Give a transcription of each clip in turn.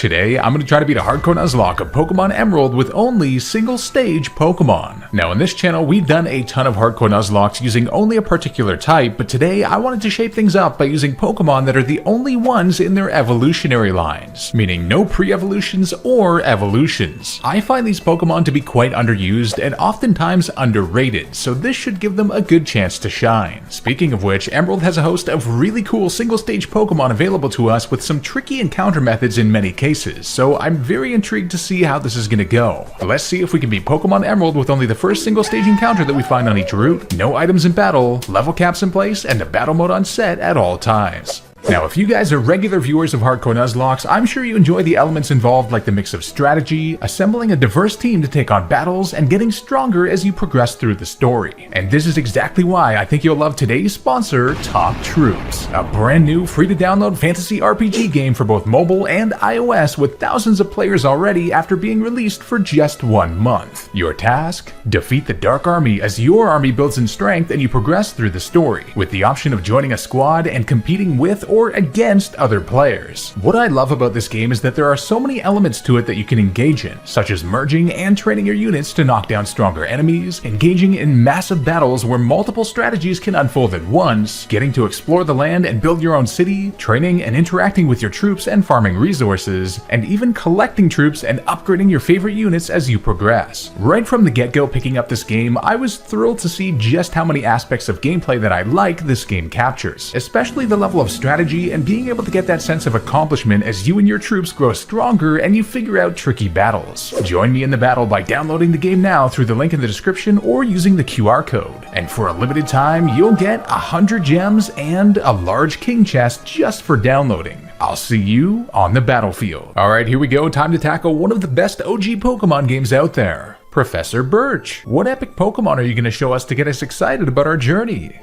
Today, I'm going to try to beat a hardcore Nuzlocke of Pokemon Emerald with only single-stage Pokemon. Now, on this channel, we've done a ton of hardcore Nuzlockes using only a particular type, but today I wanted to shake things up by using Pokemon that are the only ones in their evolutionary lines, meaning no pre-evolutions or evolutions. I find these Pokemon to be quite underused and oftentimes underrated, so this should give them a good chance to shine. Speaking of which, Emerald has a host of really cool single-stage Pokemon available to us with some tricky encounter methods in many cases, so I'm very intrigued to see how this is going to go. Let's see if we can beat Pokemon Emerald with only the first single stage encounter that we find on each route, no items in battle, level caps in place, and the battle mode on set at all times. Now, if you guys are regular viewers of hardcore Nuzlockes, I'm sure you enjoy the elements involved like the mix of strategy, assembling a diverse team to take on battles, and getting stronger as you progress through the story. And this is exactly why I think you'll love today's sponsor, Top Troops, a brand new free-to-download fantasy RPG game for both mobile and iOS with thousands of players already after being released for just 1 month. Your task? Defeat the Dark Army as your army builds in strength and you progress through the story, with the option of joining a squad and competing with or against other players. What I love about this game is that there are so many elements to it that you can engage in, such as merging and training your units to knock down stronger enemies, engaging in massive battles where multiple strategies can unfold at once, getting to explore the land and build your own city, training and interacting with your troops and farming resources, and even collecting troops and upgrading your favorite units as you progress. Right from the get-go picking up this game, I was thrilled to see just how many aspects of gameplay that I like this game captures, especially the level of strategy and being able to get that sense of accomplishment as you and your troops grow stronger and you figure out tricky battles. Join me in the battle by downloading the game now through the link in the description or using the QR code. And for a limited time, you'll get 100 gems and a large king chest just for downloading. I'll see you on the battlefield. Alright, here we go. Time to tackle one of the best OG Pokemon games out there. Professor Birch. What epic Pokemon are you going to show us to get us excited about our journey?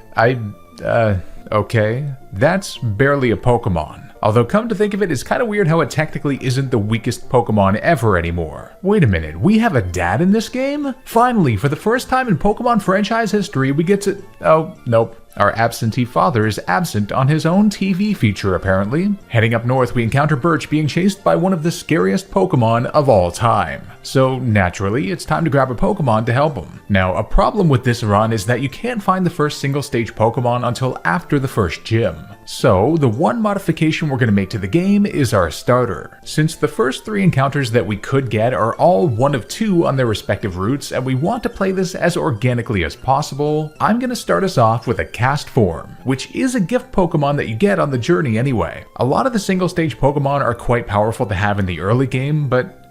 Okay, that's barely a Pokemon. Although come to think of it, it's kind of weird how it technically isn't the weakest Pokemon ever anymore. Wait a minute, we have a dad in this game? Finally, for the first time in Pokemon franchise history, we get to... Oh, nope. Our absentee father is absent on his own TV feature, apparently. Heading up north, we encounter Birch being chased by one of the scariest Pokemon of all time. So, naturally, it's time to grab a Pokemon to help him. Now, a problem with this run is that you can't find the first single-stage Pokemon until after the first gym. So, the one modification we're going to make to the game is our starter. Since the first 3 encounters that we could get are all one of 2 on their respective routes, and we want to play this as organically as possible, I'm going to start us off with a Cast Form, which is a gift Pokemon that you get on the journey anyway. A lot of the single-stage Pokemon are quite powerful to have in the early game, but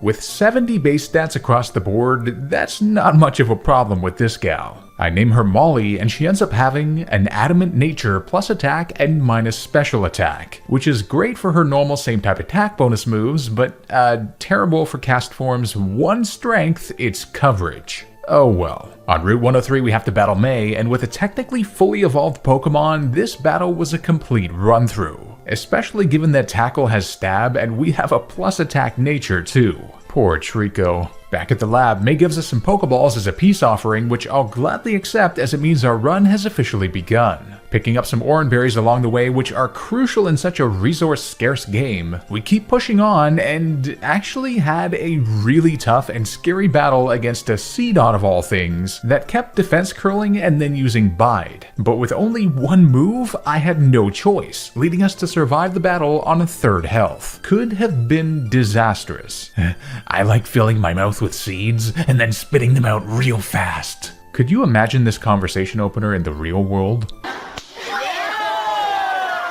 with 70 base stats across the board, that's not much of a problem with this gal. I name her Molly, and she ends up having an adamant nature plus attack and minus special attack, which is great for her normal same type attack bonus moves, but terrible for Cast Form's one strength, its coverage. Oh well. On Route 103 we have to battle May, and with a technically fully evolved Pokemon, this battle was a complete run-through. Especially given that Tackle has Stab and we have a plus attack nature too. Poor Trico. Back at the lab, May gives us some Pokeballs as a peace offering, which I'll gladly accept as it means our run has officially begun. Picking up some Oran Berries along the way, which are crucial in such a resource-scarce game, we keep pushing on and actually had a really tough and scary battle against a Seedot of all things that kept defense curling and then using Bide. But with only 1 move, I had no choice, leading us to survive the battle on a 3rd health. Could have been disastrous. I like filling my mouth with seeds and then spitting them out real fast. Could you imagine this conversation opener in the real world?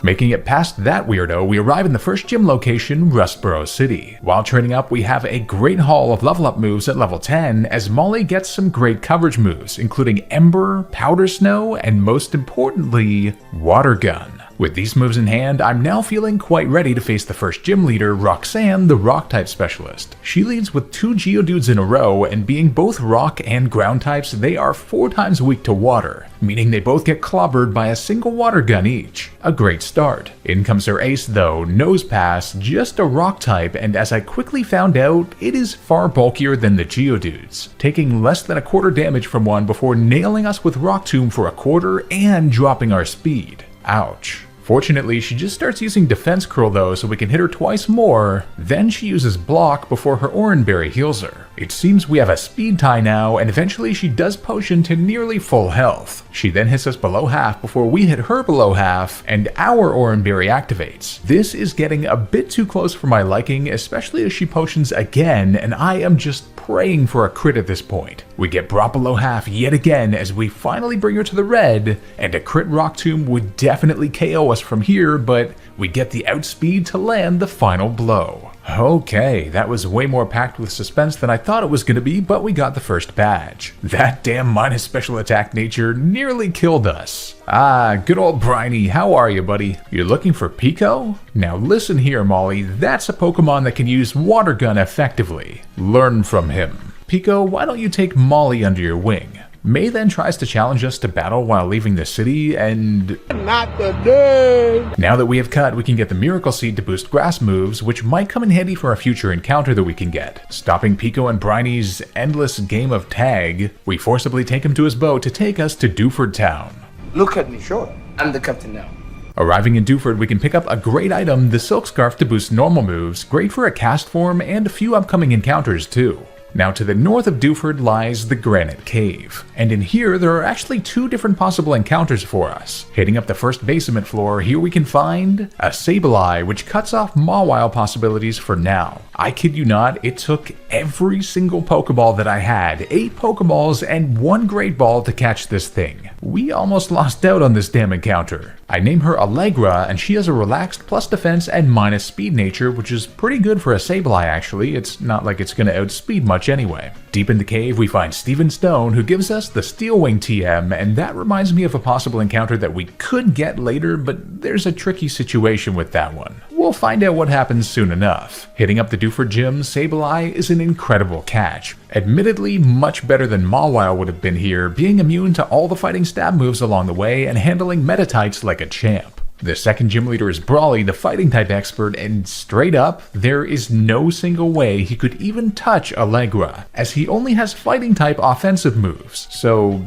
Making it past that weirdo, we arrive in the first gym location, Rustboro City. While training up, we have a great haul of level up moves at level 10 as Molly gets some great coverage moves, including Ember, Powder Snow, and most importantly, Water Gun. With these moves in hand, I'm now feeling quite ready to face the first gym leader, Roxanne, the Rock-type specialist. She leads with 2 Geodudes in a row, and being both Rock and Ground types, they are 4 times weak to Water, meaning they both get clobbered by a single Water Gun each. A great start. In comes her ace though, Nose Pass, just a Rock type, and as I quickly found out, it is far bulkier than the Geodudes, taking less than a quarter damage from one before nailing us with Rock Tomb for a quarter and dropping our speed. Ouch. Fortunately, she just starts using Defense Curl though, so we can hit her twice more. Then she uses Block before her Oranberry heals her. It seems we have a speed tie now, and eventually she does potion to nearly full health. She then hits us below half before we hit her below half, and our Oranberry activates. This is getting a bit too close for my liking, especially as she potions again, and I am just praying for a crit at this point. We get brought below half yet again as we finally bring her to the red, and a crit Rock Tomb would definitely KO us from here, but we get the outspeed to land the final blow. Okay, that was way more packed with suspense than I thought it was going to be, but we got the first badge. That damn minus special attack nature nearly killed us. Ah, good old Briny, how are you, buddy? You're looking for Pico? Now listen here, Molly, that's a Pokemon that can use Water Gun effectively. Learn from him. Pico, why don't you take Molly under your wing? May then tries to challenge us to battle while leaving the city, and not today! Now that we have cut, we can get the Miracle Seed to boost grass moves, which might come in handy for a future encounter that we can get. Stopping Pico and Briny's endless game of tag, we forcibly take him to his boat to take us to Dewford Town. Look at me, sure. I'm the captain now. Arriving in Dewford, we can pick up a great item, the Silk Scarf to boost normal moves, great for a cast form, and a few upcoming encounters too. Now to the north of Dewford lies the Granite Cave, and in here there are actually two different possible encounters for us. Hitting up the first basement floor, here we can find a Sableye, which cuts off Mawile possibilities for now. I kid you not, it took every single Pokeball that I had, 8 Pokeballs and 1 Great Ball to catch this thing. We almost lost out on this damn encounter. I name her Allegra, and she has a relaxed plus defense and minus speed nature, which is pretty good for a Sableye actually. It's not like it's gonna outspeed much anyway. Deep in the cave, we find Steven Stone, who gives us the Steel Wing TM, and that reminds me of a possible encounter that we could get later, but there's a tricky situation with that one. We'll find out what happens soon enough. Hitting up the Dewford Gym, Sableye is an incredible catch. Admittedly, much better than Mawile would have been here, being immune to all the fighting stab moves along the way and handling Metatypes like a champ. The second gym leader is Brawly, the fighting type expert, and straight up, there is no single way he could even touch Allegra, as he only has fighting type offensive moves. So,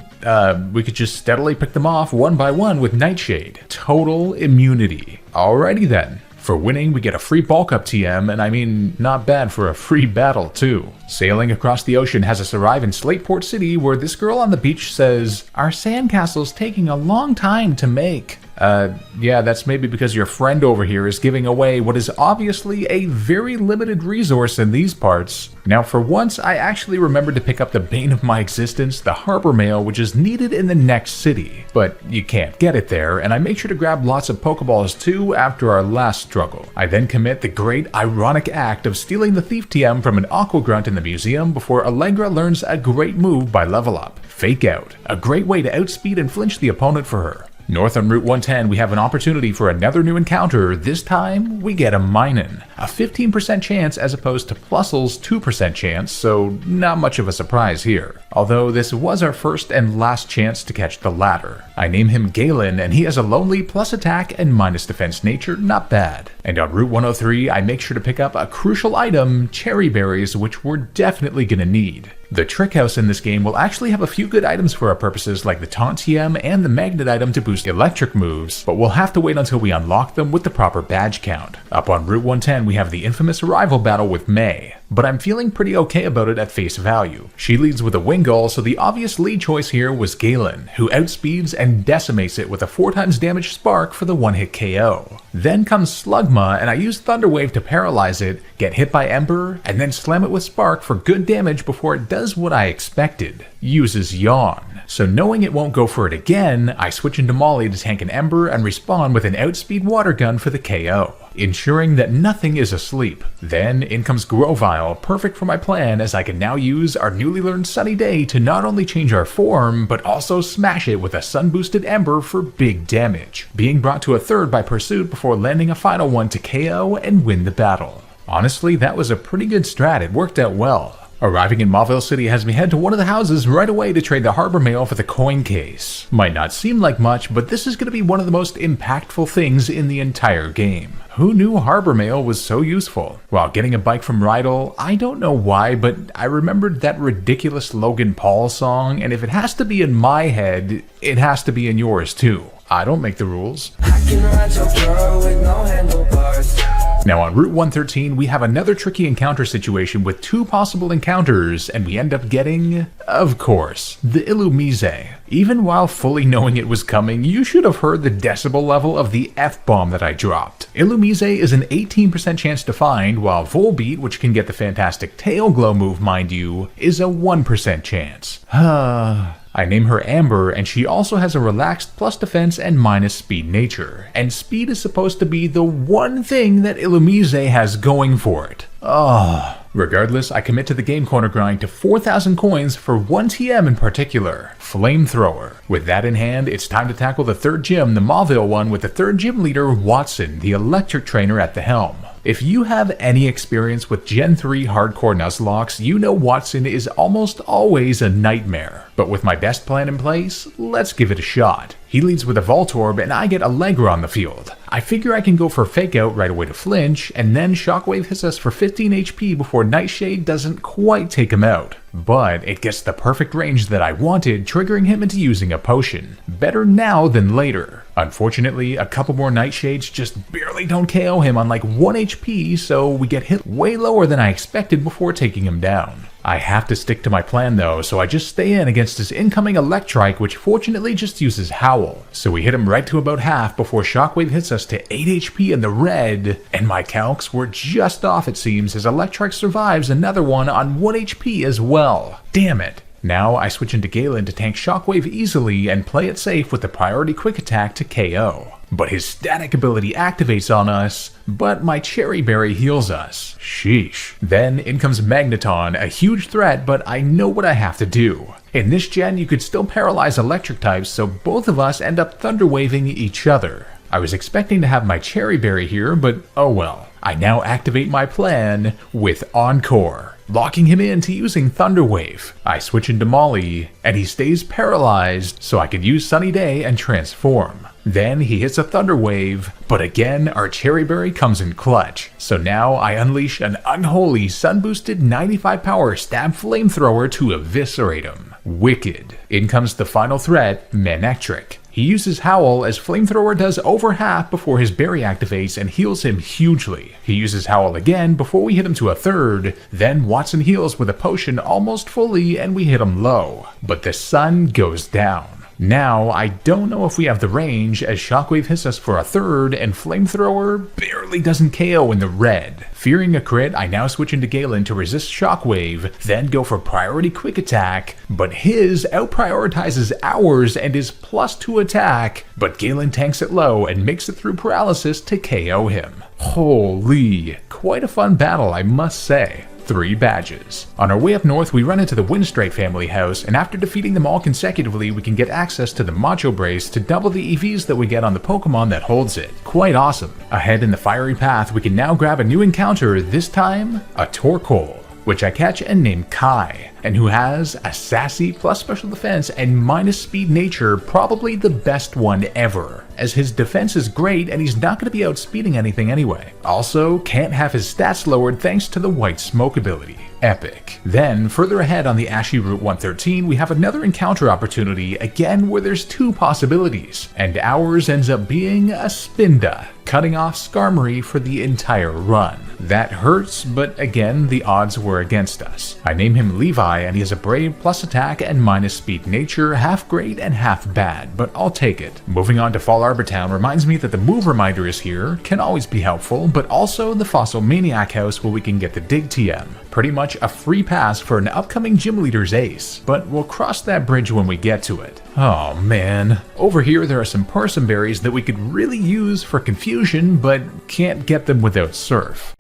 we could just steadily pick them off one by one with Nightshade. Total immunity. Alrighty then. For winning, we get a free bulk up TM, and I mean, not bad for a free battle too. Sailing across the ocean has us arrive in Slateport City, where this girl on the beach says, "Our sandcastle's taking a long time to make." Yeah, that's maybe because your friend over here is giving away what is obviously a very limited resource in these parts. Now for once, I actually remembered to pick up the bane of my existence, the Harbor Mail, which is needed in the next city. But you can't get it there, and I make sure to grab lots of Pokeballs too after our last struggle. I then commit the great ironic act of stealing the Thief TM from an Aqua Grunt in the museum before Allegra learns a great move by level up. Fake Out, a great way to outspeed and flinch the opponent for her. North on Route 110, we have an opportunity for another new encounter. This time, we get a Minun, a 15% chance as opposed to Plusle's 2% chance, so not much of a surprise here. Although this was our first and last chance to catch the latter. I name him Galen, and he has a lonely plus attack and minus defense nature, not bad. And on Route 103, I make sure to pick up a crucial item, Cherry Berries, which we're definitely gonna need. The Trick House in this game will actually have a few good items for our purposes, like the Taunt TM and the Magnet item to boost electric moves, but we'll have to wait until we unlock them with the proper badge count. Up on Route 110, we have the infamous arrival battle with May, but I'm feeling pretty okay about it at face value. She leads with a Wingull, so the obvious lead choice here was Galen, who outspeeds and decimates it with a 4x damage Spark for the one-hit KO. Then comes Slugma, and I use Thunder Wave to paralyze it, get hit by Ember, and then slam it with Spark for good damage before it does what I expected. Uses Yawn. So knowing it won't go for it again, I switch into Molly to tank an Ember and respawn with an outspeed Water Gun for the KO, ensuring that nothing is asleep. Then in comes Grovyle, perfect for my plan as I can now use our newly learned Sunny Day to not only change our form, but also smash it with a sun boosted Ember for big damage, being brought to a third by Pursuit before landing a final one to KO and win the battle. Honestly, that was a pretty good strat, it worked out well. Arriving in Mauville City has me head to one of the houses right away to trade the harbor mail for the coin case. Might not seem like much, but this is going to be one of the most impactful things in the entire game. Who knew harbor mail was so useful? While getting a bike from Rydell, I don't know why, but I remembered that ridiculous Logan Paul song, and if it has to be in my head, it has to be in yours too. I don't make the rules. I can ride your girl with no handlebars. Now on Route 113, we have another tricky encounter situation with 2 possible encounters, and we end up getting, of course, the Illumise. Even while fully knowing it was coming, you should have heard the decibel level of the F-bomb that I dropped. Illumise is an 18% chance to find, while Volbeat, which can get the fantastic tail glow move mind you, is a 1% chance. I name her Amber, and she also has a relaxed plus defense and minus speed nature. And speed is supposed to be the one thing that Illumise has going for it. Regardless, I commit to the game corner grind to 4,000 coins for 1 TM in particular, Flamethrower. With that in hand, it's time to tackle the 3rd gym, the Mauville one, with the 3rd gym leader, Watson, the electric trainer at the helm. If you have any experience with Gen 3 hardcore Nuzlocks, you know Watson is almost always a nightmare. But with my best plan in place, let's give it a shot. He leads with a Voltorb and I get Allegra on the field. I figure I can go for Fake Out right away to flinch, and then Shockwave hits us for 15 HP before Nightshade doesn't quite take him out. But it gets the perfect range that I wanted, triggering him into using a potion. Better now than later. Unfortunately, a couple more Nightshades just barely don't KO him on like 1 HP, so we get hit way lower than I expected before taking him down. I have to stick to my plan though, so I just stay in against his incoming Electrike, which fortunately just uses Howl. So we hit him right to about half before Shockwave hits us to 8 HP in the red, and my calcs were just off it seems, as Electrike survives another one on 1 HP as well. Damn it. Now I switch into Galen to tank Shockwave easily and play it safe with the priority quick attack to KO. But his static ability activates on us, but my Cherry Berry heals us. Sheesh. Then in comes Magneton, a huge threat, but I know what I have to do. In this gen, you could still paralyze electric types, so both of us end up thunder waving each other. I was expecting to have my Cherry Berry here, but oh well. I now activate my plan with Encore, locking him into using Thunder Wave. I switch into Molly, and he stays paralyzed, so I could use Sunny Day and transform. Then he hits a Thunder Wave, but again our Cherry Berry comes in clutch. So now I unleash an unholy sun-boosted 95 power stab flamethrower to eviscerate him. Wicked. In comes the final threat, Manectric. He uses Howl as Flamethrower does over half before his berry activates and heals him hugely. He uses Howl again before we hit him to a third, then Watson heals with a potion almost fully and we hit him low. But the sun goes down. Now, I don't know if we have the range, as Shockwave hits us for a third, and Flamethrower barely doesn't KO in the red. Fearing a crit, I now switch into Galen to resist Shockwave, then go for priority quick attack, but his out-prioritizes ours and is +2 attack, but Galen tanks it low and makes it through paralysis to KO him. Holy, quite a fun battle, I must say. 3 badges. On our way up north, we run into the Windstrike family house, and after defeating them all consecutively, we can get access to the Macho Brace to double the EVs that we get on the Pokemon that holds it. Quite awesome. Ahead in the Fiery Path, we can now grab a new encounter, this time a Torkoal, which I catch and name Kai, and who has a sassy plus special defense and minus speed nature, probably the best one ever, as his defense is great and he's not going to be outspeeding anything anyway. Also, can't have his stats lowered thanks to the white smoke ability. Epic. Then, further ahead on the Ashy Route 113, we have another encounter opportunity, again where there's 2 possibilities, and ours ends up being a Spinda, cutting off Skarmory for the entire run. That hurts, but again, the odds were against us. I name him Levi, and he has a Brave plus attack and minus speed nature, half great and half bad, but I'll take it. Moving on to Fall Arbor Town reminds me that the move reminder is here, can always be helpful, but also the Fossil Maniac house where we can get the Dig TM. Pretty much a free pass for an upcoming gym leader's ace, but we'll cross that bridge when we get to it. Oh man. Over here there are some Parson Berries that we could really use for confusion, but can't get them without Surf.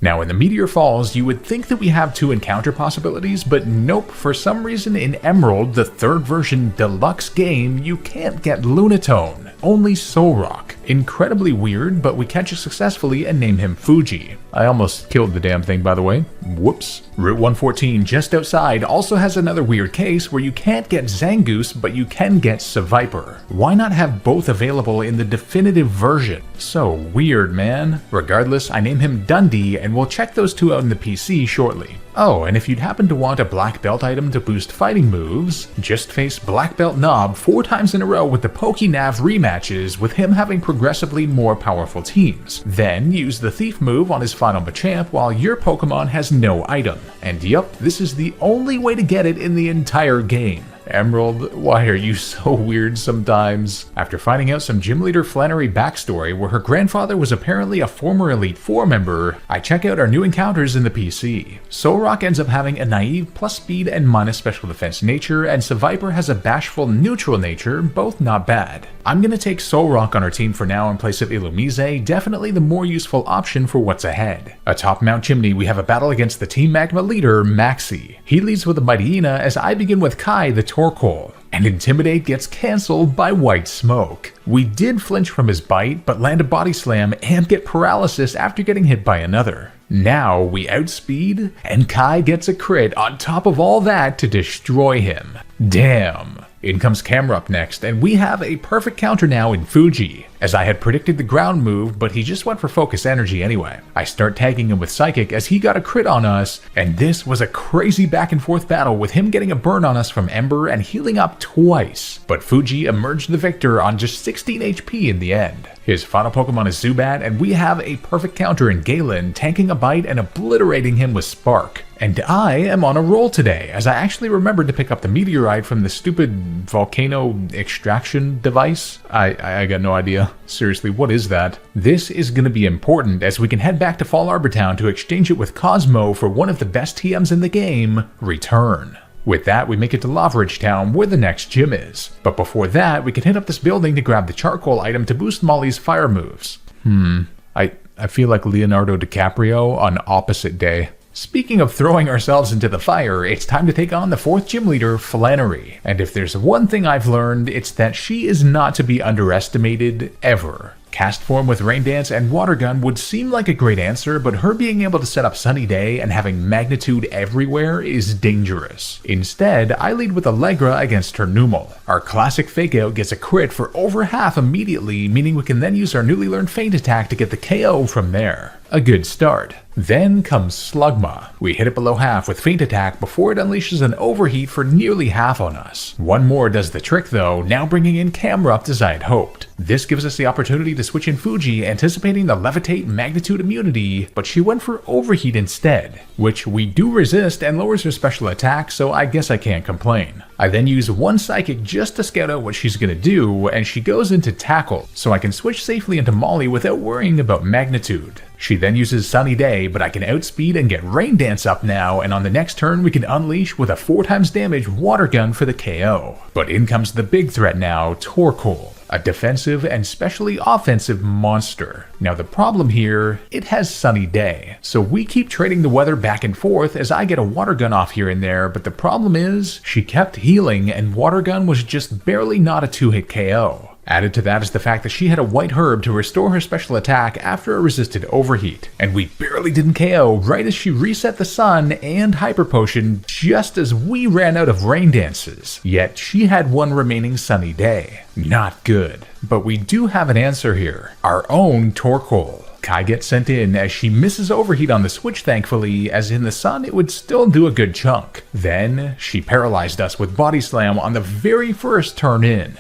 Now in the Meteor Falls, you would think that we have 2 encounter possibilities, but nope, for some reason in Emerald, the 3rd version deluxe game, you can't get Lunatone, only Solrock. Incredibly weird, but we catch it successfully and name him Fuji. I almost killed the damn thing, by the way. Whoops. Route 114 just outside also has another weird case where you can't get Zangoose, but you can get Seviper. Why not have both available in the definitive version? So weird, man. Regardless, I name him Dundee, and we'll check those two out in the PC shortly. Oh, and if you'd happen to want a black belt item to boost fighting moves, just face Black Belt Knob 4 times in a row with the PokeNav rematches, with him having progressively more powerful teams. Then use the Thief move on his final Machamp while your Pokemon has no item. And yup, this is the only way to get it in the entire game. Emerald, why are you so weird sometimes? After finding out some Gym Leader Flannery backstory where her grandfather was apparently a former Elite Four member, I check out our new encounters in the PC. Solrock ends up having a naive plus speed and minus special defense nature, and Seviper has a bashful neutral nature, both not bad. I'm gonna take Solrock on our team for now in place of Illumise, definitely the more useful option for what's ahead. Atop Mount Chimney, we have a battle against the Team Magma leader, Maxie. He leads with a Mightyena as I begin with Kai the Torkoal, and Intimidate gets cancelled by White Smoke. We did flinch from his bite, but land a body slam and get paralysis after getting hit by another. Now we outspeed, and Kai gets a crit on top of all that to destroy him. Damn. In comes Camerupt next, and we have a perfect counter now in Fuji, as I had predicted the ground move, but he just went for focus energy anyway. I start tagging him with Psychic as he got a crit on us, and this was a crazy back and forth battle with him getting a burn on us from Ember and healing up twice, but Fuji emerged the victor on just 16 HP in the end. His final Pokemon is Zubat, and we have a perfect counter in Galen, tanking a bite and obliterating him with Spark. And I am on a roll today, as I actually remembered to pick up the meteorite from the stupid volcano extraction device. I got no idea. Seriously, what is that? This is gonna be important, as we can head back to Fall Arbor Town to exchange it with Cosmo for one of the best TMs in the game, Return. With that, we make it to Lavaridge Town, where the next gym is. But before that, we can hit up this building to grab the charcoal item to boost Molly's fire moves. I feel like Leonardo DiCaprio on opposite day. Speaking of throwing ourselves into the fire, it's time to take on the 4th gym leader, Flannery. And if there's one thing I've learned, it's that she is not to be underestimated, ever. Cast form with Rain Dance and Water Gun would seem like a great answer, but her being able to set up Sunny Day and having magnitude everywhere is dangerous. Instead, I lead with Allegra against her Numel. Our classic Fake Out gets a crit for over half immediately, meaning we can then use our newly learned Feint attack to get the KO from there. A good start. Then comes Slugma. We hit it below half with Feint attack before it unleashes an overheat for nearly half on us. One more does the trick though, now bringing in Camerupt as I had hoped. This gives us the opportunity to switch in Fuji, anticipating the Levitate magnitude immunity, but she went for overheat instead, which we do resist and lowers her special attack, so I guess I can't complain. I then use one Psychic just to scout out what she's gonna do, and she goes into Tackle, so I can switch safely into Molly without worrying about magnitude. She then uses Sunny Day, but I can outspeed and get Rain Dance up now, and on the next turn we can unleash with a 4 times damage Water Gun for the KO. But in comes the big threat now, Torkoal, a defensive and specially offensive monster. Now the problem here, it has Sunny Day, so we keep trading the weather back and forth as I get a Water Gun off here and there, but the problem is, she kept healing and Water Gun was just barely not a 2-hit KO. Added to that is the fact that she had a white herb to restore her special attack after a resisted overheat, and we barely didn't KO right as she reset the sun and Hyper Potion just as we ran out of Rain Dances, yet she had one remaining Sunny Day. Not good. But we do have an answer here, our own Torkoal. Kai gets sent in as she misses overheat on the switch thankfully, as in the sun it would still do a good chunk. Then she paralyzed us with Body Slam on the very first turn in.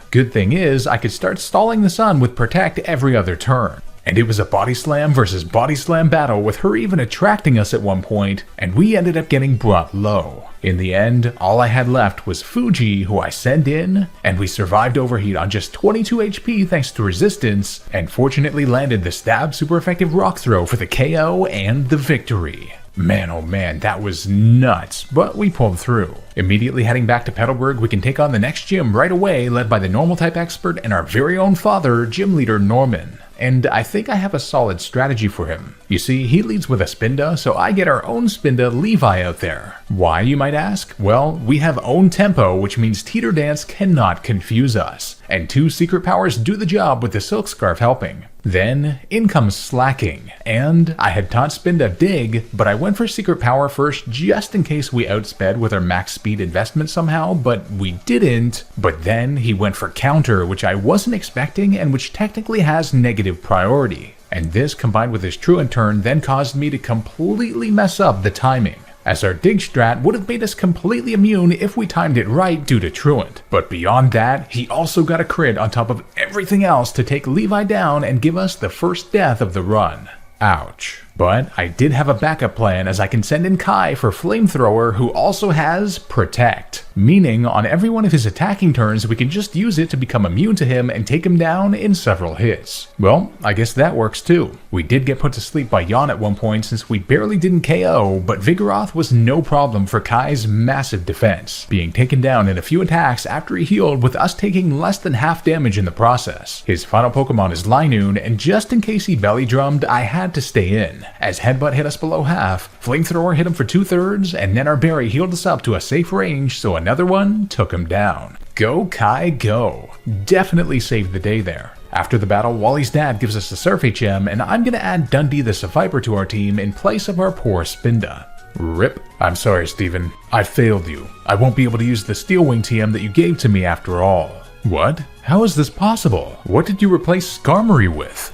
Good thing is, I could start stalling the sun with Protect every other turn. And it was a Body Slam versus Body Slam battle with her even attracting us at one point, and we ended up getting brought low. In the end, all I had left was Fuji, who I sent in, and we survived overheat on just 22 HP thanks to resistance, and fortunately landed the Stab super effective Rock Throw for the KO and the victory. Man oh man, that was nuts, but we pulled through. Immediately heading back to Petalburg, we can take on the next gym right away, led by the normal type expert and our very own father, gym leader Norman. And I think I have a solid strategy for him. You see, he leads with a Spinda, so I get our own Spinda Levi out there. Why, you might ask? Well, we have own tempo, which means Teeter Dance cannot confuse us. and 2 secret powers do the job with the silk scarf helping. Then, in comes slacking, and I had taught Spin to dig, but I went for secret power first just in case we outsped with our max speed investment somehow, but we didn't. But then he went for counter, which I wasn't expecting and which technically has negative priority. And this combined with his truant turn then caused me to completely mess up the timing, as our dig strat would have made us completely immune if we timed it right due to truant. But beyond that, he also got a crit on top of everything else to take Levi down and give us the first death of the run. Ouch. But I did have a backup plan, as I can send in Kai for Flamethrower, who also has Protect, meaning on every one of his attacking turns we can just use it to become immune to him and take him down in several hits. Well, I guess that works too. We did get put to sleep by Yawn at one point since we barely didn't KO, but Vigoroth was no problem for Kai's massive defense, being taken down in a few attacks after he healed, with us taking less than half damage in the process. His final Pokemon is Linoon, and just in case he belly drummed, I had to stay in, as Headbutt hit us below half, Flamethrower hit him for 2/3, and then our Berry healed us up to a safe range, so another one took him down. Go Kai, go. Definitely saved the day there. After the battle, Wally's dad gives us the Surf HM, and I'm gonna add Dundee the Survivor to our team in place of our poor Spinda. RIP. I'm sorry, Steven. I failed you. I won't be able to use the Steel Wing TM that you gave to me after all. What? How is this possible? What did you replace Skarmory with?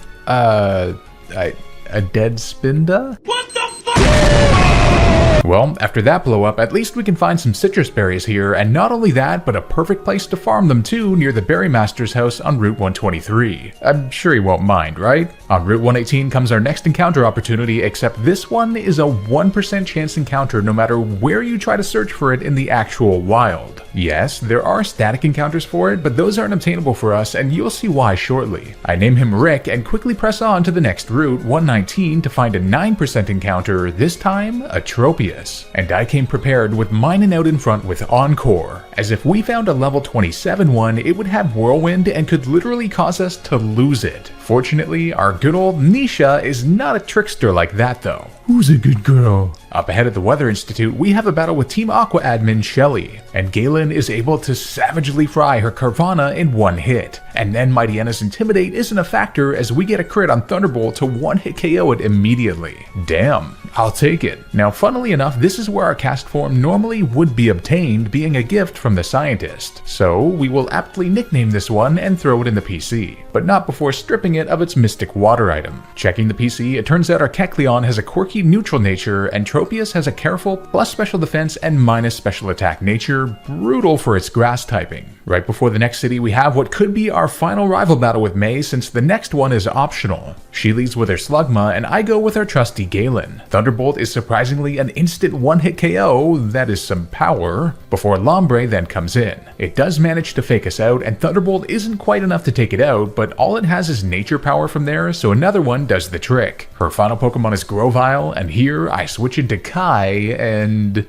A dead Spinda? What the fuck? Well, after that blow up, at least we can find some citrus berries here, and not only that, but a perfect place to farm them too, near the Berry Master's house on Route 123. I'm sure he won't mind, right? On Route 118 comes our next encounter opportunity, except this one is a 1% chance encounter no matter where you try to search for it in the actual wild. Yes, there are static encounters for it, but those aren't obtainable for us, and you'll see why shortly. I name him Rick and quickly press on to the next route, 119, to find a 9% encounter, this time a Tropius. And I came prepared with Minin out in front with Encore, as if we found a level 27 one, it would have Whirlwind and could literally cause us to lose it. Fortunately, our good old Nisha is not a trickster like that though. Who's a good girl? Up ahead at the Weather Institute, we have a battle with Team Aqua admin Shelly, and Galen is able to savagely fry her Carvana in one hit. And then Mighty Anna's Intimidate isn't a factor, as we get a crit on Thunderbolt to one-hit KO it immediately. Damn, I'll take it. Now, funnily enough, this is where our cast form normally would be obtained, being a gift from the scientist. So we will aptly nickname this one and throw it in the PC, but not before stripping it of its mystic water item. Checking the PC, it turns out our Kecleon has a quirky neutral nature, and Tropius has a careful plus special defense and minus special attack nature, brutal for its grass typing. Right before the next city, we have what could be our final rival battle with May, since the next one is optional. She leads with her Slugma, and I go with our trusty Galen. Thunderbolt is surprisingly an instant one-hit KO, that is some power, before Lombre then comes in. It does manage to fake us out, and Thunderbolt isn't quite enough to take it out, but all it has is nature power from there, so another one does the trick. Her final Pokemon is Grovyle, and here I switch into Kai, and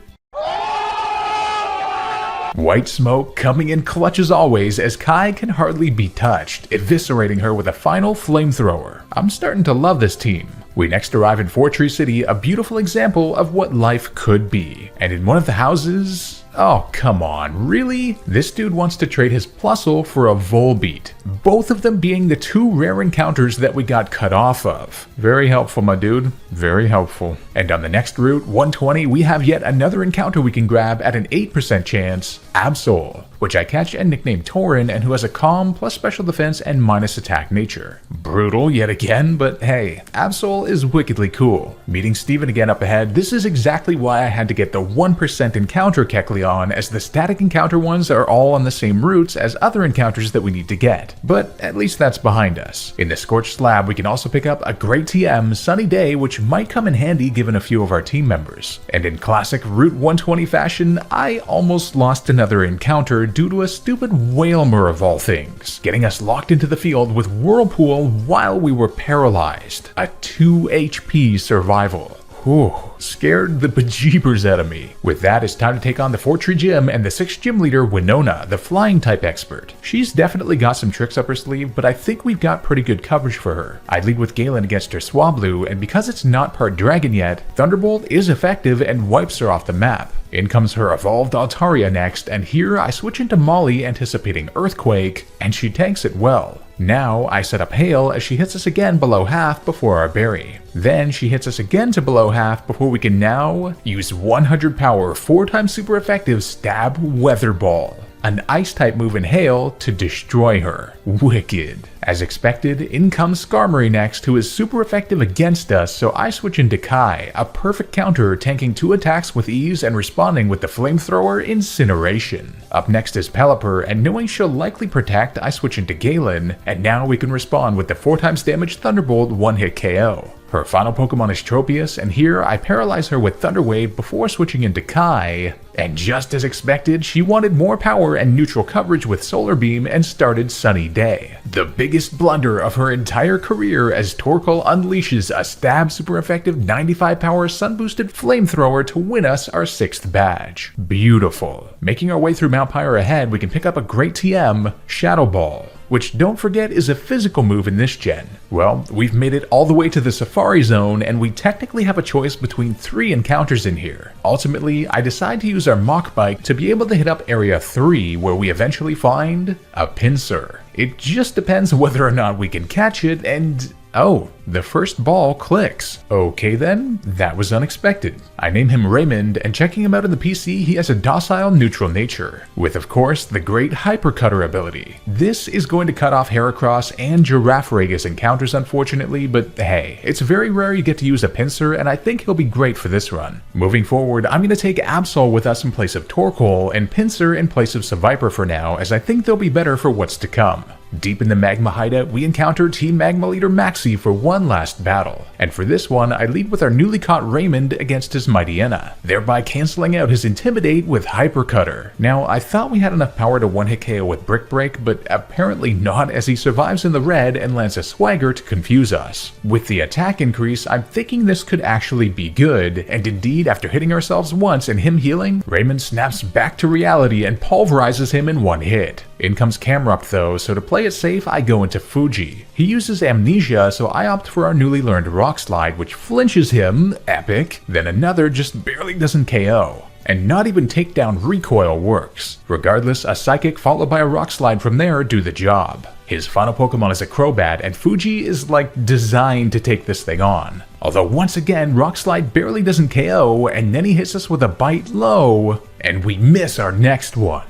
White Smoke coming in clutch as always, as Kai can hardly be touched, eviscerating her with a final Flamethrower. I'm starting to love this team. We next arrive in Fortree City, a beautiful example of what life could be. And in one of the houses... Oh, come on, really? This dude wants to trade his Plusle for a Volbeat, both of them being the 2 rare encounters that we got cut off of. Very helpful, my dude. Very helpful. And on the next route, 120, we have yet another encounter we can grab at an 8% chance, Absol, which I catch and nickname Tauren, and who has a calm plus special defense and minus attack nature. Brutal yet again, but hey, Absol is wickedly cool. Meeting Steven again up ahead, this is exactly why I had to get the 1% encounter Kecleon, as the static encounter ones are all on the same routes as other encounters that we need to get. But at least that's behind us. In the Scorched Slab, we can also pick up a great TM, Sunny Day, which might come in handy given a few of our team members. And in classic Route 120 fashion, I almost lost another encounter due to a stupid Wailmer of all things, getting us locked into the field with Whirlpool while we were paralyzed. A 2 HP survival. Whew, scared the bejeebers out of me. With that, it's time to take on the 4-tree gym and the 6th gym leader, Winona, the flying type expert. She's definitely got some tricks up her sleeve, but I think we've got pretty good coverage for her. I'd lead with Galen against her Swablu, and because it's not part dragon yet, Thunderbolt is effective and wipes her off the map. In comes her evolved Altaria next, and here I switch into Molly anticipating Earthquake, and she tanks it well. Now I set up Hail as she hits us again below half before our berry. Then she hits us again to below half before we can now use 100 power 4x super effective Stab Weather Ball, an ice type move in Hail to destroy her. Wicked. As expected, in comes Skarmory next, who is super effective against us, so I switch into Kai, a perfect counter tanking 2 attacks with ease and responding with the flamethrower Incineration. Up next is Pelipper, and knowing she'll likely protect, I switch into Galen, and now we can respond with the 4x damage Thunderbolt 1-hit KO. Her final Pokemon is Tropius, and here I paralyze her with Thunder Wave before switching into Kai. And just as expected, she wanted more power and neutral coverage with Solar Beam and started Sunny Day. The biggest blunder of her entire career as Torkoal unleashes a stab super effective 95 power sun boosted flamethrower to win us our 6th badge. Beautiful. Making our way through Mount Pyre ahead, we can pick up a great TM, Shadow Ball, which don't forget is a physical move in this gen. Well, we've made it all the way to the Safari Zone, and we technically have a choice between 3 encounters in here. Ultimately, I decide to use our Mach Bike to be able to hit up Area 3, where we eventually find a Pinsir. It just depends whether or not we can catch it, and oh, the first ball clicks. Okay then, that was unexpected. I name him Raymond, and checking him out in the PC, he has a docile neutral nature, with of course the great Hypercutter ability. This is going to cut off Heracross and Girafferagus encounters unfortunately, but hey, it's very rare you get to use a Pinsir, and I think he'll be great for this run. Moving forward, I'm going to take Absol with us in place of Torkoal, and Pinsir in place of Seviper for now, as I think they'll be better for what's to come. Deep in the Magma hideout, we encounter Team Magma leader Maxi for one last battle, and for this one, I lead with our newly caught Raymond against his Mightyena, thereby cancelling out his Intimidate with Hypercutter. Now, I thought we had enough power to 1-hit KO with Brick Break, but apparently not, as he survives in the red and lands a Swagger to confuse us. With the attack increase, I'm thinking this could actually be good, and indeed, after hitting ourselves once and him healing, Raymond snaps back to reality and pulverizes him in 1 hit. In comes Camerupt though, so to play it safe, I go into Fuji. He uses Amnesia, so I opt for our newly learned Rock Slide, which flinches him, epic, then another just barely doesn't KO. And not even Takedown Recoil works. Regardless, a Psychic followed by a Rock Slide from there do the job. His final Pokemon is a Crobat, and Fuji is like designed to take this thing on. Although once again, Rock Slide barely doesn't KO, and then he hits us with a Bite Low, and we miss our next one.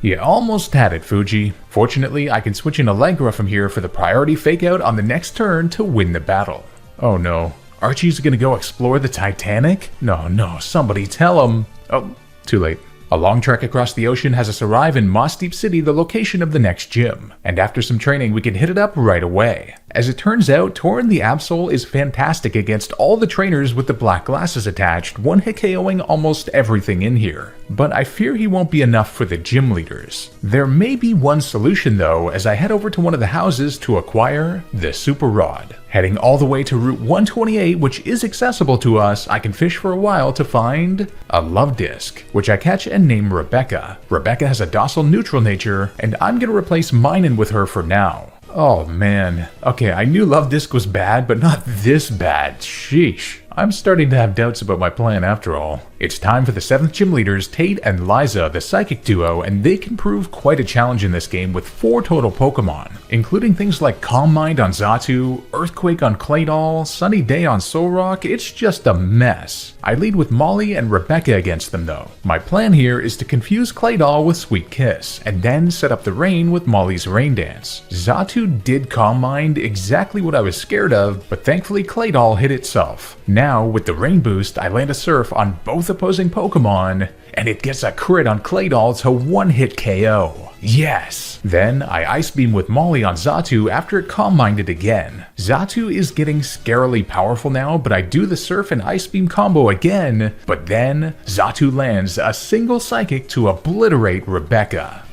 You almost had it, Fuji. Fortunately, I can switch in Allegra from here for the priority fake out on the next turn to win the battle. Oh no. Archie's gonna go explore the Titanic? No, somebody tell him. Oh, too late. A long trek across the ocean has us arrive in Moss Deep City, the location of the next gym, and after some training we can hit it up right away. As it turns out, Tauren the Absol is fantastic against all the trainers with the black glasses attached, 1-hit KOing almost everything in here. But I fear he won't be enough for the gym leaders. There may be one solution though, as I head over to one of the houses to acquire the Super Rod. Heading all the way to Route 128, which is accessible to us, I can fish for a while to find a Love Disc, which I catch and name Rebecca. Rebecca has a docile neutral nature, and I'm gonna replace Minun with her for now. Oh man. Okay, I knew Love Disc was bad, but not this bad. Sheesh. I'm starting to have doubts about my plan after all. It's time for the 7th gym leaders, Tate and Liza, the psychic duo, and they can prove quite a challenge in this game with 4 total Pokemon, including things like Calm Mind on Xatu, Earthquake on Claydol, Sunny Day on Solrock. It's just a mess. I lead with Molly and Rebecca against them though. My plan here is to confuse Claydol with Sweet Kiss, and then set up the rain with Molly's Rain Dance. Xatu did Calm Mind, exactly what I was scared of, but thankfully Claydol hit itself. Now, with the Rain Boost, I land a Surf on both opposing Pokemon, and it gets a crit on Claydol to 1-hit KO. Yes! Then I Ice Beam with Molly on Xatu after it Calm Minded again. Xatu is getting scarily powerful now, but I do the Surf and Ice Beam combo again, but then Xatu lands a single Psychic to obliterate Rebecca.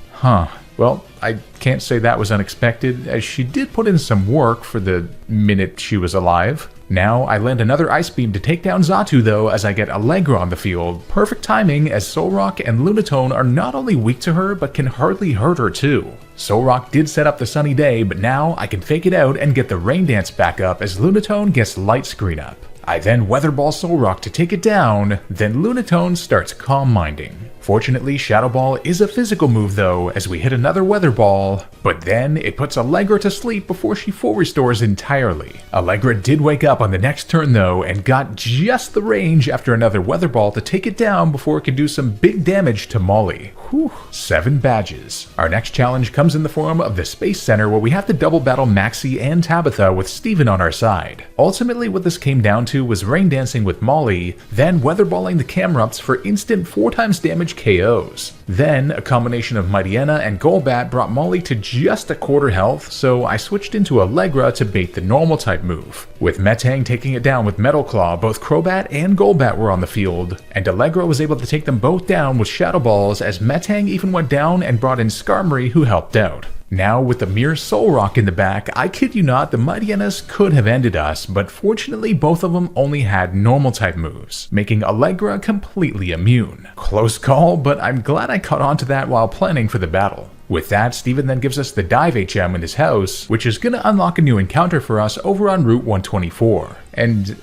Well, I can't say that was unexpected, as she did put in some work for the minute she was alive. Now I land another Ice Beam to take down Xatu though, as I get Allegra on the field. Perfect timing, as Solrock and Lunatone are not only weak to her, but can hardly hurt her too. Solrock did set up the sunny day, but now I can fake it out and get the Rain Dance back up as Lunatone gets Light Screen up. I then Weather Ball Solrock to take it down, then Lunatone starts Calm Minding. Fortunately, Shadow Ball is a physical move though, as we hit another Weather Ball, but then it puts Allegra to sleep before she full restores entirely. Allegra did wake up on the next turn though, and got just the range after another Weather Ball to take it down before it could do some big damage to Molly. Whew, 7 badges. Our next challenge comes in the form of the Space Center, where we have to double battle Maxie and Tabitha with Steven on our side. Ultimately what this came down to was Rain Dancing with Molly, then Weather Balling the Camerups for instant 4x damage KOs. Then a combination of Mightyena and Golbat brought Molly to just a quarter health, so I switched into Allegra to bait the normal type move. With Metang taking it down with Metal Claw, both Crobat and Golbat were on the field, and Allegra was able to take them both down with Shadow Balls, as Metang even went down and brought in Skarmory, who helped out. Now with the mere Solrock in the back, I kid you not, the Mightyenas could have ended us, but fortunately both of them only had normal type moves, making Allegra completely immune. Close call, but I'm glad I caught on to that while planning for the battle. With that, Steven then gives us the Dive HM in his house, which is gonna unlock a new encounter for us over on Route 124. And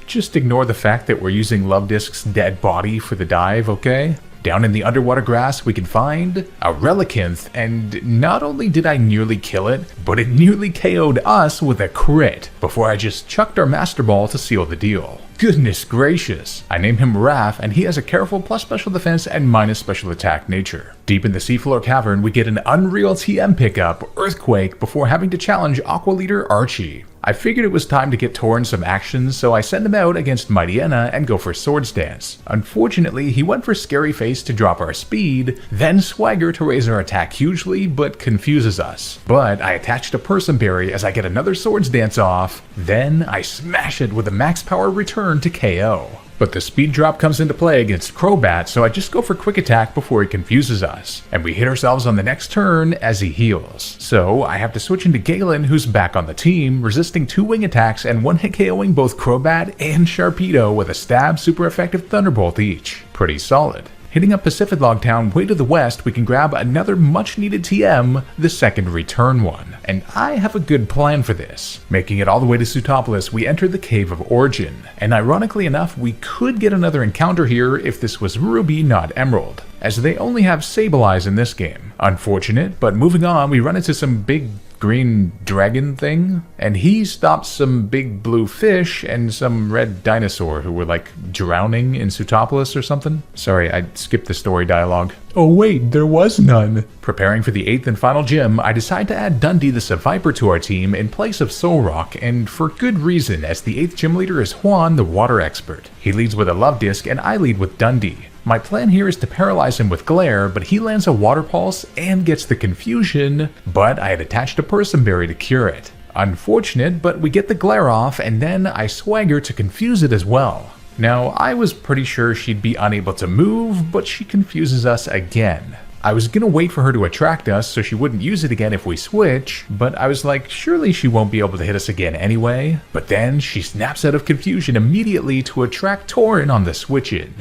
just ignore the fact that we're using Luvdisc's dead body for the dive, okay? Down in the underwater grass, we can find a Relicanth, and not only did I nearly kill it, but it nearly KO'd us with a crit before I just chucked our Master Ball to seal the deal. Goodness gracious. I name him Raph, and he has a careful plus special defense and minus special attack nature. Deep in the Floor Cavern, we get an Unreal TM pickup, Earthquake, before having to challenge Aqua leader Archie. I figured it was time to get Torn some actions, so I send him out against Mightyena and go for Swords Dance. Unfortunately, he went for Scary Face to drop our speed, then Swagger to raise our attack hugely, but confuses us. But I attached a Person Berry as I get another Swords Dance off, then I smash it with a max power return to KO. But the speed drop comes into play against Crobat, so I just go for Quick Attack before he confuses us, and we hit ourselves on the next turn as he heals. So I have to switch into Galen, who's back on the team, resisting 2 wing attacks and 1-hit KOing both Crobat and Sharpedo with a stab super effective Thunderbolt each. Pretty solid. Hitting up Pacific Log Town way to the west, we can grab another much needed TM, the second return one. And I have a good plan for this. Making it all the way to Sutopolis, we enter the Cave of Origin. And ironically enough, we could get another encounter here if this was Ruby, not Emerald, as they only have Sableye in this game. Unfortunate, but moving on, we run into some big green dragon thing, and he stops some big blue fish and some red dinosaur who were like drowning in Sutopolis or something. Sorry, I skipped the story dialogue. Oh wait, there was none. Preparing for the 8th and final gym, I decide to add Dundee the Seviper to our team in place of Solrock, and for good reason, as the 8th gym leader is Juan, the water expert. He leads with a Love Disc and I lead with Dundee. My plan here is to paralyze him with Glare, but he lands a Water Pulse and gets the confusion, but I had attached a Person Berry to cure it. Unfortunate, but we get the Glare off, and then I Swagger to confuse it as well. Now, I was pretty sure she'd be unable to move, but she confuses us again. I was gonna wait for her to attract us so she wouldn't use it again if we switch, but I was like, surely she won't be able to hit us again anyway. But then she snaps out of confusion immediately to attract Tauren on the switch in.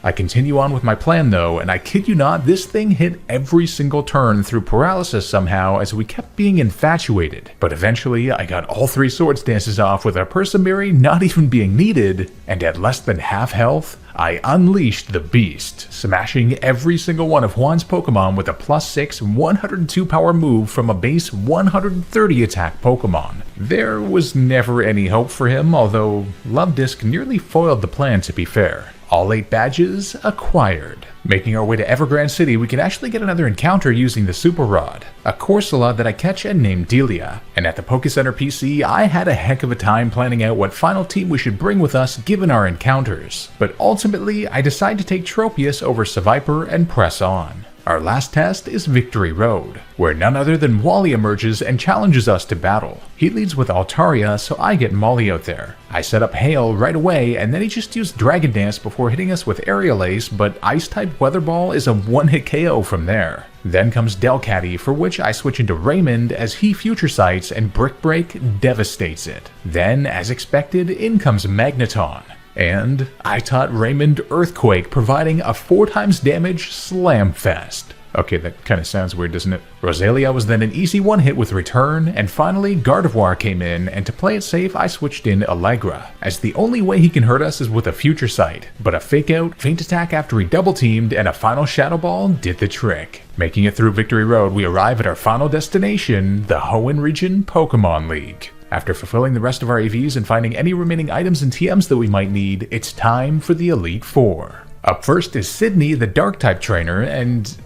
I continue on with my plan though, and I kid you not, this thing hit every single turn through paralysis somehow as we kept being infatuated. But eventually I got all 3 Swords Dances off with our Person Berry not even being needed, and at less than half health, I unleashed the beast, smashing every single one of Juan's Pokemon with a +6 102 power move from a base 130 attack Pokemon. There was never any hope for him, although Love Disc nearly foiled the plan to be fair. All 8 badges acquired. Making our way to Evergrande City, we can actually get another encounter using the Super Rod, a Corsola that I catch and name Delia. And at the Pokecenter PC, I had a heck of a time planning out what final team we should bring with us given our encounters. But ultimately, I decide to take Tropius over Seviper and press on. Our last test is Victory Road, where none other than Wally emerges and challenges us to battle. He leads with Altaria, so I get Molly out there. I set up Hail right away, and then he just used Dragon Dance before hitting us with Aerial Ace, but Ice-type Weather Ball is a one-hit KO from there. Then comes Delcatty, for which I switch into Raymond as he Future Sights and Brick Break devastates it. Then, as expected, in comes Magneton. And I taught Raymond Earthquake, providing a 4x damage Slam Fest. Okay, that kind of sounds weird, doesn't it? Rosalia was then an easy one-hit with Return, and finally Gardevoir came in, and to play it safe I switched in Allegra, as the only way he can hurt us is with a Future Sight, but a Fake Out, Feint Attack after he double-teamed, and a final Shadow Ball did the trick. Making it through Victory Road, we arrive at our final destination, the Hoenn Region Pokemon League. After fulfilling the rest of our AVs and finding any remaining items and TMs that we might need, it's time for the Elite Four. Up first is Sydney, the Dark-type trainer, and,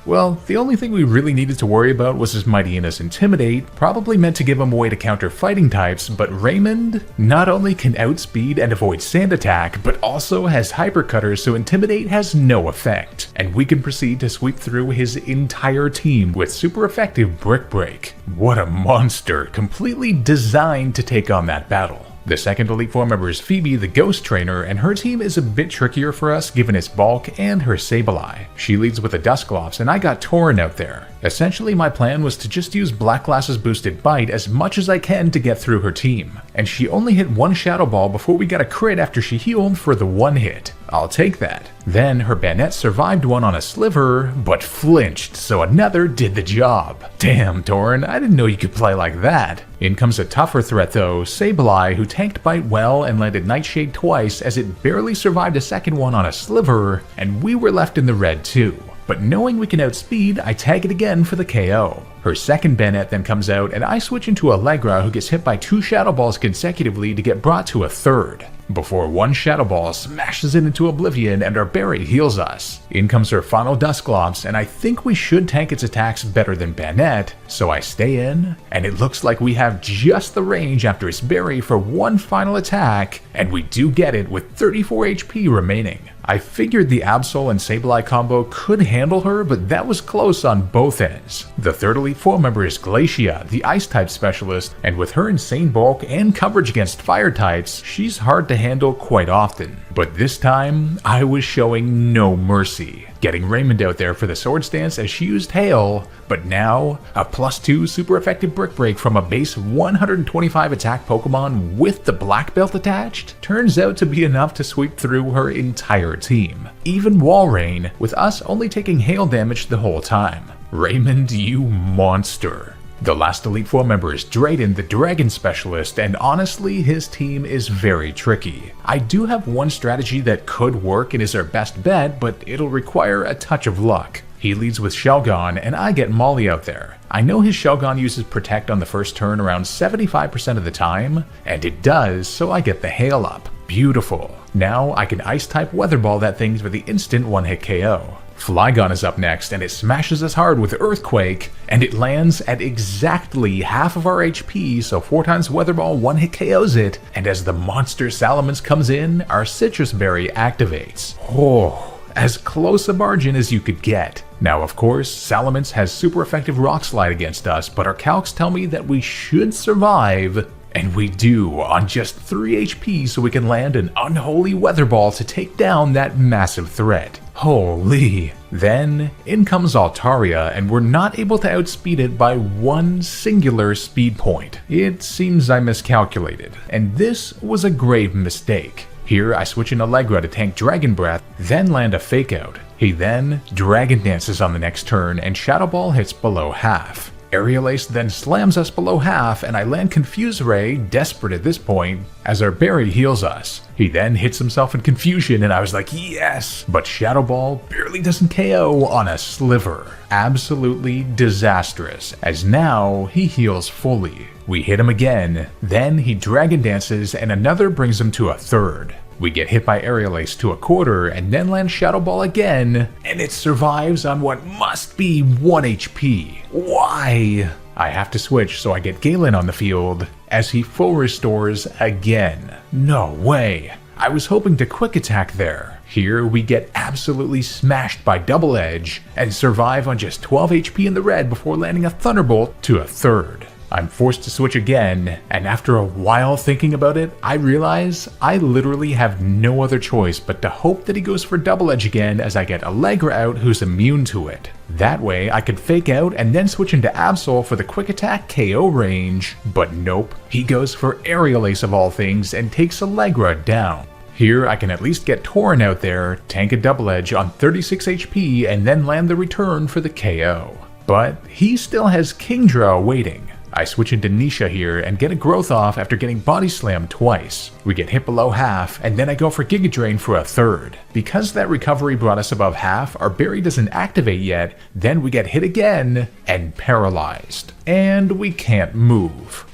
well, the only thing we really needed to worry about was his Mighty Innis Intimidate, probably meant to give him a way to counter fighting types, but Raymond not only can outspeed and avoid Sand Attack, but also has Hyper Cutter, so Intimidate has no effect, and we can proceed to sweep through his entire team with super effective Brick Break. What a monster, completely designed to take on that battle. The second Elite Four member is Phoebe, the Ghost Trainer, and her team is a bit trickier for us given its bulk and her Sableye. She leads with a Dusclops, and I got Tauren out there. Essentially, my plan was to just use Black Glass's boosted Bite as much as I can to get through her team, and she only hit one Shadow Ball before we got a crit after she healed for the one hit. I'll take that. Then her Banette survived one on a Sliver, but flinched, so another did the job. Damn, Tauren, I didn't know you could play like that. In comes a tougher threat though, Sableye, who tanked Bite well and landed Nightshade twice as it barely survived a second one on a Sliver, and we were left in the red too. But knowing we can outspeed, I tag it again for the KO. Her second Banette then comes out, and I switch into Allegra, who gets hit by 2 Shadow Balls consecutively to get brought to a third, before one Shadow Ball smashes it into oblivion and our berry heals us. In comes her final Dusclops, and I think we should tank its attacks better than Banette, so I stay in, and it looks like we have just the range after its berry for one final attack, and we do get it with 34 HP remaining. I figured the Absol and Sableye combo could handle her, but that was close on both ends. The third Elite Four member is Glacia, the Ice-type specialist, and with her insane bulk and coverage against fire types, she's hard to handle quite often. But this time, I was showing no mercy, getting Raymond out there for the Sword Stance as she used Hail, but now, a +2 super effective Brick Break from a base 125 attack Pokemon with the Black Belt attached turns out to be enough to sweep through her entire team. Even Walrein, with us only taking Hail damage the whole time. Raymond, you monster. The last Elite Four member is Drayden, the Dragon Specialist, and honestly, his team is very tricky. I do have one strategy that could work and is our best bet, but it'll require a touch of luck. He leads with Shelgon, and I get Molly out there. I know his Shelgon uses Protect on the first turn around 75% of the time, and it does, so I get the Hail up. Beautiful. Now I can Ice-type Weather Ball that thing for the instant one-hit KO. Flygon is up next, and it smashes us hard with Earthquake, and it lands at exactly half of our HP, so 4x Weather Ball one-hit KOs it, and as the monster Salamence comes in, our Citrus Berry activates. Oh, as close a margin as you could get. Now of course, Salamence has super effective Rock Slide against us, but our calcs tell me that we should survive, and we do on just 3 HP, so we can land an Unholy Weather Ball to take down that massive threat. Holy. Then, in comes Altaria, and we're not able to outspeed it by one singular speed point. It seems I miscalculated, and this was a grave mistake. Here I switch in Allegra to tank Dragon Breath, then land a Fake Out. He then Dragon Dances on the next turn, and Shadow Ball hits below half. Aerial Ace then slams us below half, and I land Confuse Ray, desperate at this point, as our berry heals us. He then hits himself in confusion, and I was like, yes! But Shadow Ball barely doesn't KO on a Sliver. Absolutely disastrous, as now he heals fully. We hit him again, then he Dragon Dances, and another brings him to a third. We get hit by Aerial Ace to a quarter, and then land Shadow Ball again, and it survives on what must be 1 HP. Why? I have to switch, so I get Galen on the field, as he full restores again. No way. I was hoping to quick attack there. Here we get absolutely smashed by Double Edge and survive on just 12 HP in the red before landing a Thunderbolt to a third. I'm forced to switch again, and after a while thinking about it, I realize I literally have no other choice but to hope that he goes for Double Edge again as I get Allegra out who's immune to it. That way I could fake out and then switch into Absol for the quick attack KO range, but nope, he goes for Aerial Ace of all things and takes Allegra down. Here I can at least get Tauren out there, tank a Double Edge on 36 HP and then land the return for the KO. But he still has Kingdra waiting. I switch into Nisha here and get a growth off after getting body slammed twice. We get hit below half, and then I go for Giga Drain for a third. Because that recovery brought us above half, our berry doesn't activate yet, then we get hit again and paralyzed. And we can't move.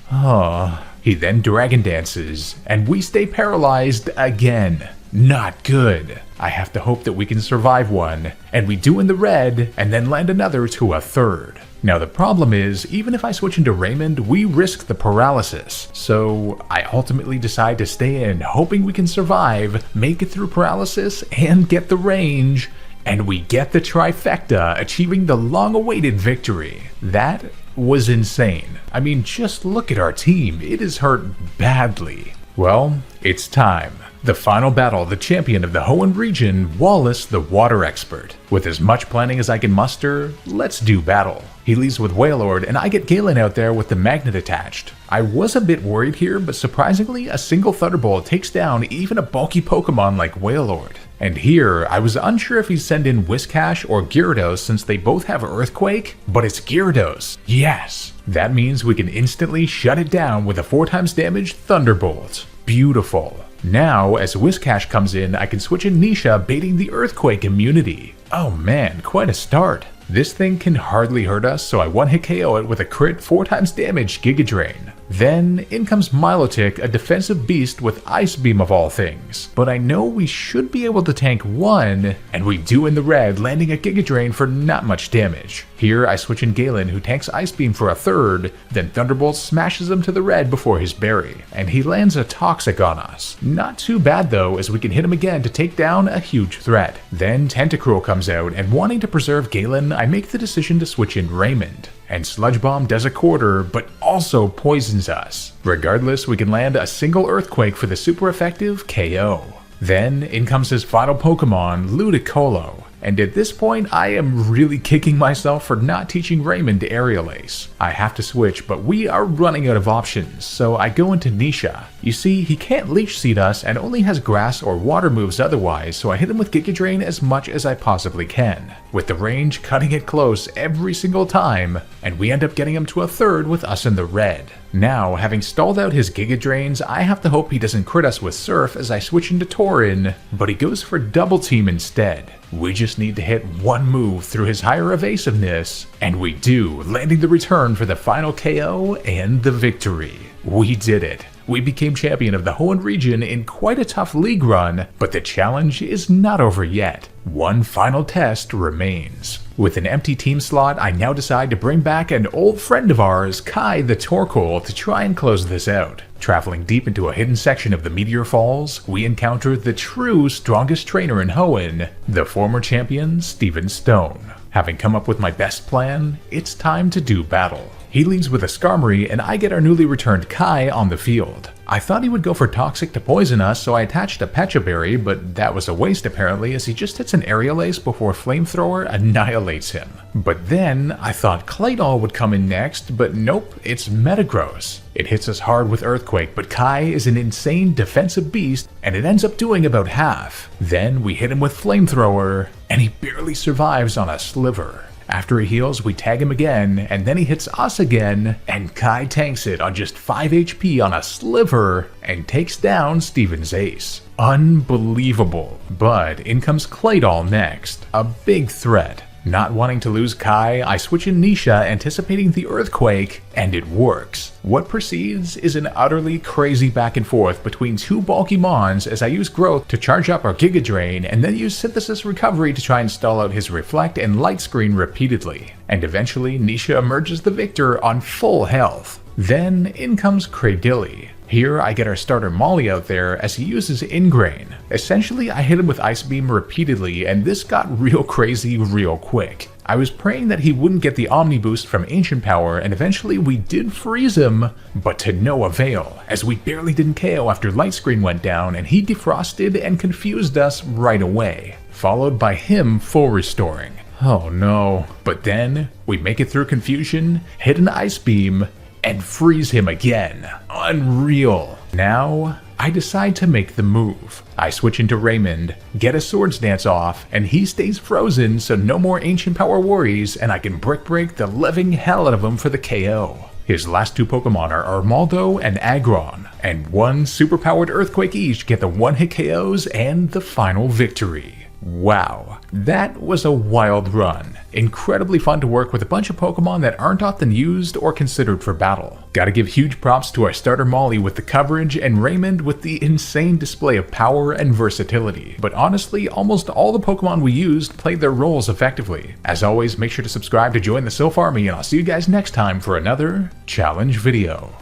He then Dragon Dances, and we stay paralyzed again. Not good. I have to hope that we can survive one, and we do in the red, and then land another to a third. Now the problem is, even if I switch into Raymond, we risk the paralysis. So I ultimately decide to stay in, hoping we can survive, make it through paralysis, and get the range. And we get the trifecta, achieving the long-awaited victory. That was insane. I mean, just look at our team. It is hurt badly. Well, it's time. The final battle, the champion of the Hoenn region, Wallace the Water Expert. With as much planning as I can muster, let's do battle. He leaves with Wailord, and I get Galen out there with the magnet attached. I was a bit worried here, but surprisingly, a single Thunderbolt takes down even a bulky Pokemon like Wailord. And here, I was unsure if he'd send in Whiscash or Gyarados since they both have Earthquake, but it's Gyarados. Yes! That means we can instantly shut it down with a 4x damage Thunderbolt. Beautiful. Now, as Whiscash comes in, I can switch in Nisha, baiting the Earthquake immunity. Oh man, quite a start. This thing can hardly hurt us, so I one-hit KO it with a crit 4x damage Giga Drain. Then, in comes Milotic, a defensive beast with Ice Beam of all things. But I know we should be able to tank one, and we do in the red, landing a Giga Drain for not much damage. Here I switch in Galen, who tanks Ice Beam for a third, then Thunderbolt smashes him to the red before his berry, and he lands a Toxic on us. Not too bad though, as we can hit him again to take down a huge threat. Then Tentacruel comes out, and wanting to preserve Galen, I make the decision to switch in Raymond. And Sludge Bomb does a quarter, but also poisons us. Regardless, we can land a single Earthquake for the super effective KO. Then, in comes his final Pokemon, Ludicolo. And at this point, I am really kicking myself for not teaching Raymond Aerial Ace. I have to switch, but we are running out of options, so I go into Nisha. You see, he can't Leech Seed us and only has grass or water moves otherwise, so I hit him with Giga Drain as much as I possibly can, with the range cutting it close every single time, and we end up getting him to a third with us in the red. Now, having stalled out his Giga Drains, I have to hope he doesn't crit us with Surf as I switch into Tauren, but he goes for Double Team instead. We just need to hit one move through his higher evasiveness, and we do, landing the return for the final KO and the victory. We did it. We became champion of the Hoenn region in quite a tough league run, but the challenge is not over yet. One final test remains. With an empty team slot, I now decide to bring back an old friend of ours, Kai the Torkoal, to try and close this out. Traveling deep into a hidden section of the Meteor Falls, we encounter the true strongest trainer in Hoenn, the former champion Steven Stone. Having come up with my best plan, it's time to do battle. He leaves with a Skarmory, and I get our newly returned Kai on the field. I thought he would go for Toxic to poison us, so I attached a Pecha Berry, but that was a waste apparently, as he just hits an Aerial Ace before Flamethrower annihilates him. But then, I thought Claydol would come in next, but nope, it's Metagross. It hits us hard with Earthquake, but Kai is an insane defensive beast, and it ends up doing about half. Then we hit him with Flamethrower, and he barely survives on a Sliver. After he heals, we tag him again, and then he hits us again, and Kai tanks it on just 5 HP on a Sliver, and takes down Steven's ace. Unbelievable. But in comes Claydol next, a big threat. Not wanting to lose Kai, I switch in Nisha, anticipating the Earthquake, and it works. What proceeds is an utterly crazy back and forth between two bulky Mons as I use Growth to charge up our Giga Drain, and then use Synthesis Recovery to try and stall out his Reflect and Light Screen repeatedly. And eventually, Nisha emerges the victor on full health. Then in comes Cradilly. Here I get our starter Molly out there as he uses Ingrain. Essentially I hit him with Ice Beam repeatedly and this got real crazy real quick. I was praying that he wouldn't get the Omni boost from Ancient Power and eventually we did freeze him, but to no avail, as we barely didn't KO after Light Screen went down and he defrosted and confused us right away, followed by him full restoring. Oh no. But then, we make it through confusion, hit an Ice Beam, and freeze him again. Unreal. Now, I decide to make the move. I switch into Raymond, get a Swords Dance off, and he stays frozen so no more Ancient Power worries and I can brick break the living hell out of him for the KO. His last two Pokemon are Armaldo and Aggron, and one superpowered Earthquake each get the one-hit KOs and the final victory. Wow, that was a wild run. Incredibly fun to work with a bunch of Pokemon that aren't often used or considered for battle. Gotta give huge props to our starter Molly with the coverage and Raymond with the insane display of power and versatility. But honestly, almost all the Pokemon we used played their roles effectively. As always, make sure to subscribe to join the Sylph Army and I'll see you guys next time for another challenge video.